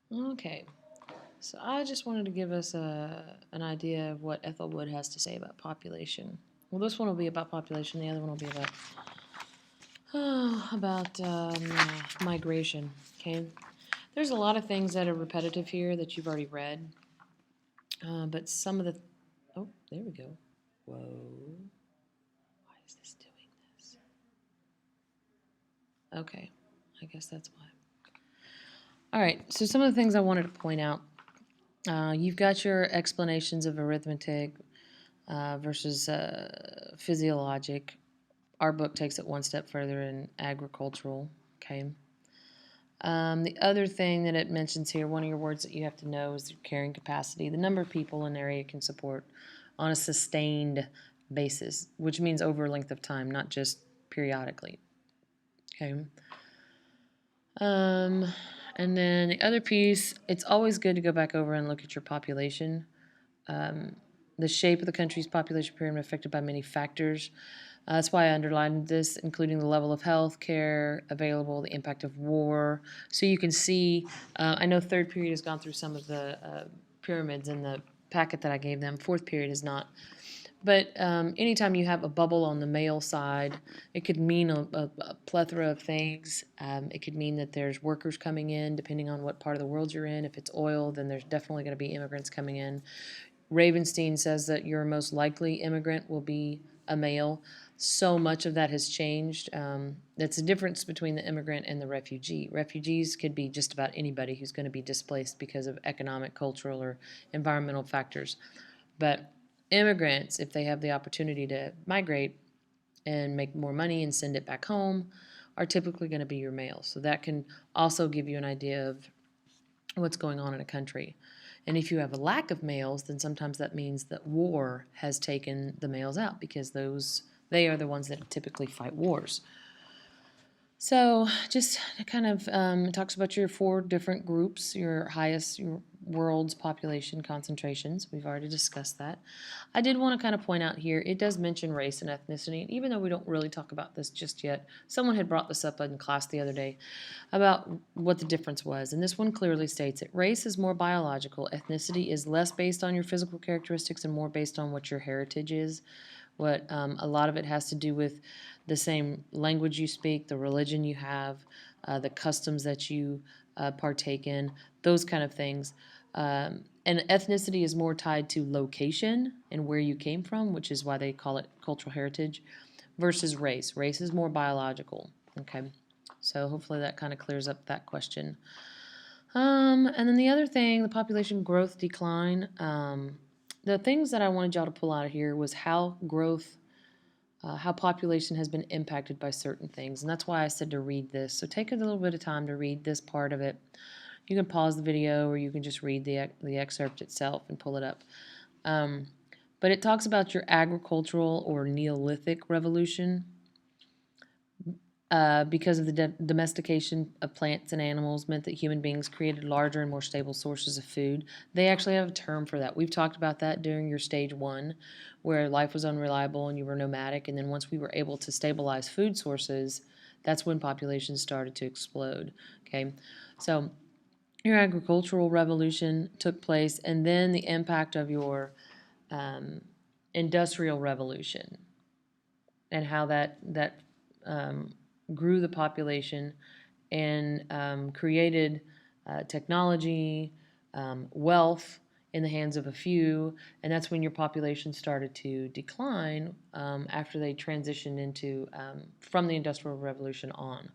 Okay, so I just wanted to give us an idea of what Ethel Wood has to say about population. Well, this one will be about population. The other one will be about migration. Okay, there's a lot of things that are repetitive here that you've already read, but some of the oh, there we go. Whoa, why is this doing this? Okay, I guess that's why. All right, so some of the things I wanted to point out. You've got your explanations of arithmetic versus physiologic. Our book takes it one step further in agricultural. Okay. The other thing that it mentions here, one of your words that you have to know is your carrying capacity, the number of people an area can support on a sustained basis, which means over a length of time, not just periodically. Okay. Um, and then the other piece, it's always good to go back over and look at your population. Um, the shape of the country's population pyramid affected by many factors. That's why I underlined this, including the level of health care available, the impact of war. So you can see, I know third period has gone through some of the pyramids in the packet that I gave them. Fourth period is not. But anytime you have a bubble on the male side, it could mean a plethora of things. It could mean that there's workers coming in, depending on what part of the world you're in. If it's oil, then there's definitely going to be immigrants coming in. Ravenstein says that your most likely immigrant will be a male. So much of that has changed. That's the difference between the immigrant and the refugee. Refugees could be just about anybody who's going to be displaced because of economic, cultural, or environmental factors. But immigrants, if they have the opportunity to migrate and make more money and send it back home, are typically going to be your males. So that can also give you an idea of what's going on in a country. And if you have a lack of males, then sometimes that means that war has taken the males out because they are the ones that typically fight wars. So just kind of talks about your four different groups, your world's population concentrations. We've already discussed that. I did want to kind of point out here, it does mention race and ethnicity. And even though we don't really talk about this just yet, someone had brought this up in class the other day about what the difference was. And this one clearly states it. Race is more biological. Ethnicity is less based on your physical characteristics and more based on what your heritage is. What a lot of it has to do with the same language you speak, the religion you have, the customs that you partake in, those kind of things. And ethnicity is more tied to location and where you came from, which is why they call it cultural heritage, versus race. Race is more biological. Okay, so hopefully that kind of clears up that question. And then the other thing, the population growth decline. The things that I wanted y'all to pull out of here was how population has been impacted by certain things. And that's why I said to read this. So take a little bit of time to read this part of it. You can pause the video or you can just read the excerpt itself and pull it up. But it talks about your agricultural or Neolithic revolution. Because of the domestication of plants and animals meant that human beings created larger and more stable sources of food. They actually have a term for that. We've talked about that during your stage one, where life was unreliable and you were nomadic. And then once we were able to stabilize food sources, that's when populations started to explode. Okay, so your agricultural revolution took place, and then the impact of your industrial revolution and how that grew the population and created technology, wealth in the hands of a few, and that's when your population started to decline after they transitioned into from the Industrial Revolution on.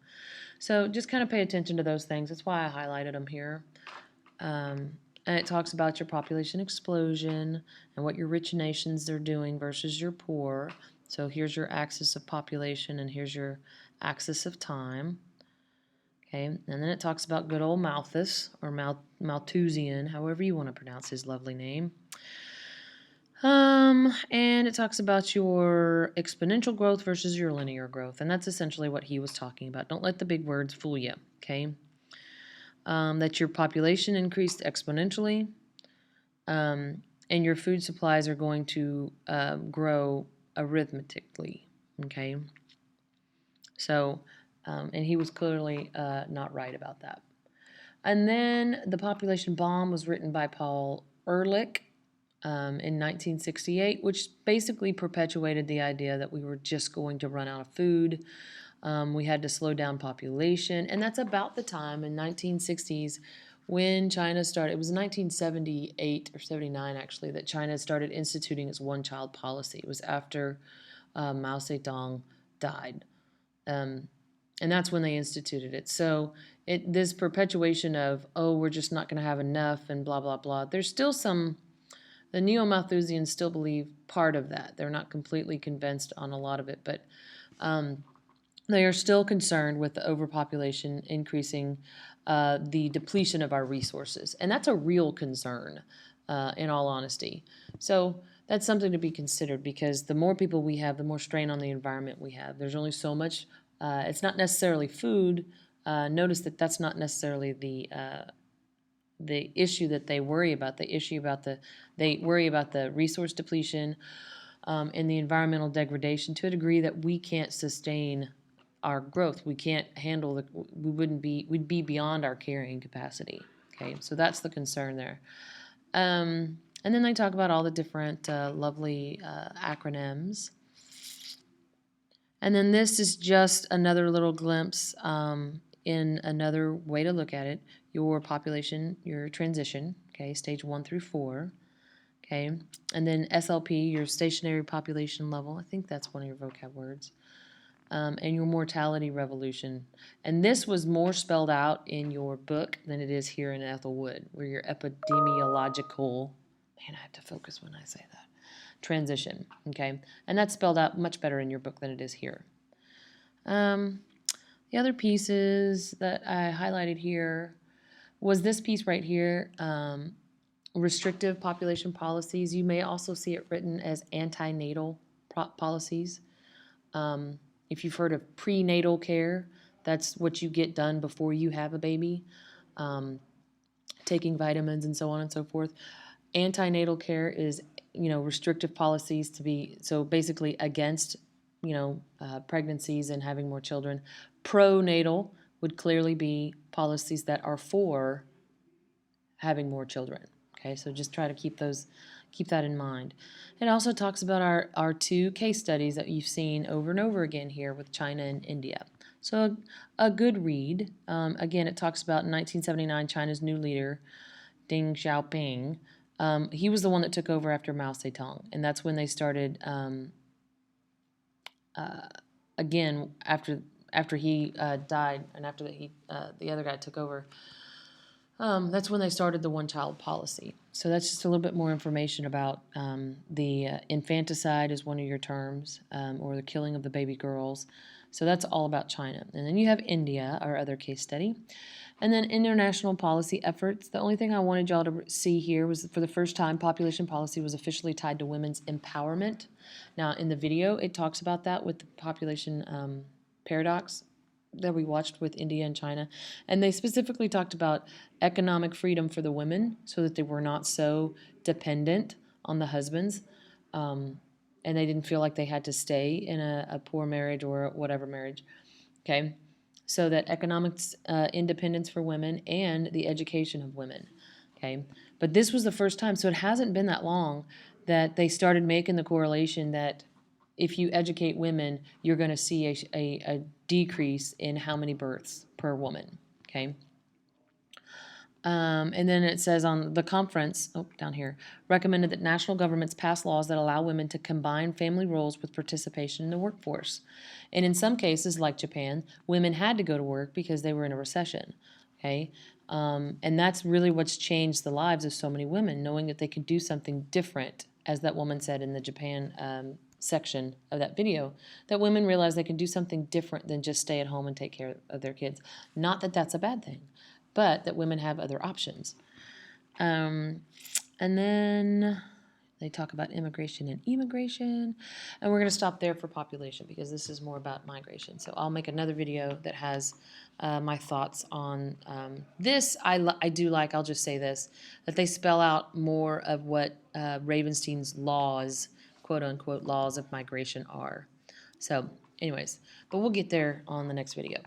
So just kind of pay attention to those things. That's why I highlighted them here. And it talks about your population explosion and what your rich nations are doing versus your poor. So here's your axis of population and here's your axis of time. Okay, and then it talks about good old Malthus or Malthusian, however you want to pronounce his lovely name. And it talks about your exponential growth versus your linear growth, and that's essentially what he was talking about. Don't let the big words fool you, okay? That your population increased exponentially, and your food supplies are going to grow arithmetically, okay? So, and he was clearly not right about that. And then The Population Bomb was written by Paul Ehrlich in 1968, which basically perpetuated the idea that we were just going to run out of food. We had to slow down population, and that's about the time in 1960s when China started. It was 1978 or 79 actually that China started instituting its one-child policy. It was after Mao Zedong died. And that's when they instituted it. So this perpetuation of, oh, we're just not going to have enough and blah, blah, blah. There's still some, the neo-Malthusians still believe part of that. They're not completely convinced on a lot of it, but they are still concerned with the overpopulation increasing the depletion of our resources. And that's a real concern, in all honesty. So that's something to be considered because the more people we have, the more strain on the environment we have. There's only so much. It's not necessarily food. Notice that that's not necessarily the issue that they worry about. They worry about the resource depletion and the environmental degradation to a degree that we can't sustain our growth. We can't handle we'd be beyond our carrying capacity. Okay, so that's the concern there. And then they talk about all the different lovely acronyms. And then this is just another little glimpse in another way to look at it. Your population, your transition, okay, stage 1 through 4. Okay, and then SLP, your stationary population level. I think that's one of your vocab words. And your mortality revolution. And this was more spelled out in your book than it is here in Ethel Wood, where your epidemiological, man, I have to focus when I say that, transition, okay? And that's spelled out much better in your book than it is here. The other pieces that I highlighted here was this piece right here, restrictive population policies. You may also see it written as antenatal policies. If you've heard of prenatal care, that's what you get done before you have a baby, taking vitamins and so on and so forth. Antenatal care is, restrictive policies to be, so basically against, pregnancies and having more children. Pronatal would clearly be policies that are for having more children. Okay, so just try to keep that in mind. It also talks about our two case studies that you've seen over and over again here with China and India. So a good read. Again, it talks about in 1979, China's new leader, Deng Xiaoping. He was the one that took over after Mao Zedong, and that's when they started, again, after he died and after the other guy took over. That's when they started the one-child policy. So that's just a little bit more information about the infanticide is one of your terms, or the killing of the baby girls. So that's all about China. And then you have India, our other case study. And then international policy efforts. The only thing I wanted y'all to see here was for the first time, population policy was officially tied to women's empowerment. Now, in the video, it talks about that with the population paradox that we watched with India and China. And they specifically talked about economic freedom for the women so that they were not so dependent on the husbands. And they didn't feel like they had to stay in a poor marriage or whatever marriage. Okay? So that economic independence for women and the education of women. Okay? But this was the first time, so it hasn't been that long that they started making the correlation that if you educate women, you're going to see a decrease in how many births per woman, okay? And then it says on the conference, down here, recommended that national governments pass laws that allow women to combine family roles with participation in the workforce. And in some cases, like Japan, women had to go to work because they were in a recession, okay? And that's really what's changed the lives of so many women, knowing that they could do something different, as that woman said in the Japan section of that video, that women realize they can do something different than just stay at home and take care of their kids. Not that that's a bad thing, but that women have other options. And then they talk about immigration and emigration, and we're going to stop there for population because this is more about migration. So I'll make another video that has my thoughts on this. I do like, I'll just say this, that they spell out more of what Ravenstein's laws, quote-unquote laws of migration are. So anyways, but we'll get there on the next video.